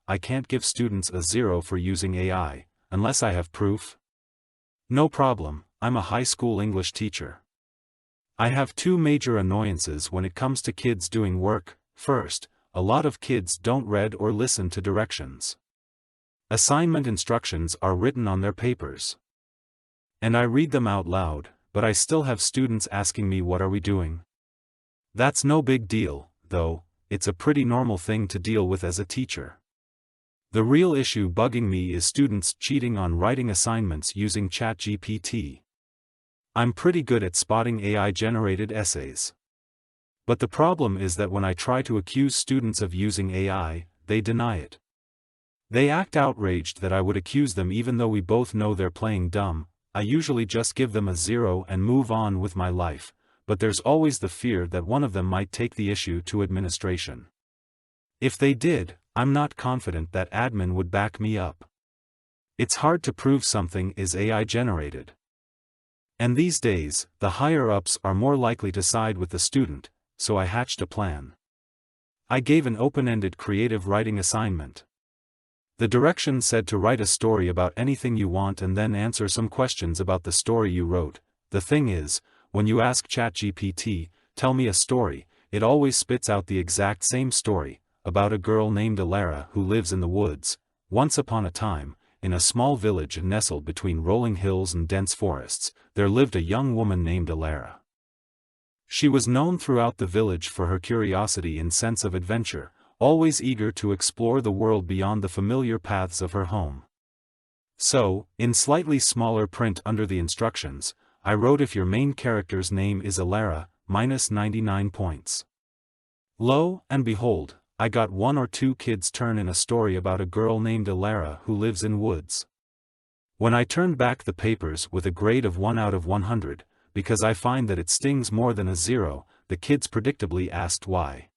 I can't give students a 0 for using AI, unless I have proof. No problem, I'm a high school English teacher. I have two major annoyances when it comes to kids doing work. First, a lot of kids don't read or listen to directions. Assignment instructions are written on their papers. And I read them out loud, but I still have students asking me what are we doing? That's no big deal, though, it's a pretty normal thing to deal with as a teacher. The real issue bugging me is students cheating on writing assignments using ChatGPT. I'm pretty good at spotting AI-generated essays. But the problem is that when I try to accuse students of using AI, they deny it. They act outraged that I would accuse them even though we both know they're playing dumb. I usually just give them a 0 and move on with my life, but there's always the fear that one of them might take the issue to administration. If they did, I'm not confident that admin would back me up. It's hard to prove something is AI-generated. And these days, the higher-ups are more likely to side with the student, so I hatched a plan. I gave an open-ended creative writing assignment. The directions said to write a story about anything you want and then answer some questions about the story you wrote. The thing is, when you ask ChatGPT, tell me a story, it always spits out the exact same story, about a girl named Alara who lives in the woods. Once upon a time, in a small village nestled between rolling hills and dense forests, there lived a young woman named Alara. She was known throughout the village for her curiosity and sense of adventure, always eager to explore the world beyond the familiar paths of her home. So, in slightly smaller print under the instructions, I wrote if your main character's name is Alara, minus 99 points. Lo and behold, I got one or two kids turn in a story about a girl named Alara who lives in woods. When I turned back the papers with a grade of 1 out of 100, because I find that it stings more than a 0, the kids predictably asked why.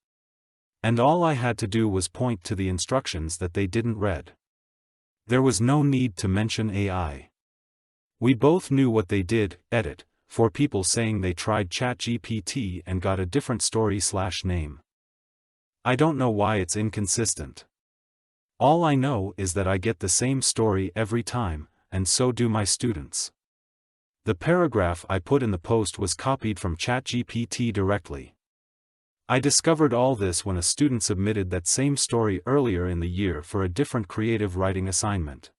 And all I had to do was point to the instructions that they didn't read. There was no need to mention AI. We both knew what they did. Edit, for people saying they tried ChatGPT and got a different story/name. I don't know why it's inconsistent. All I know is that I get the same story every time, and so do my students. The paragraph I put in the post was copied from ChatGPT directly. I discovered all this when a student submitted that same story earlier in the year for a different creative writing assignment.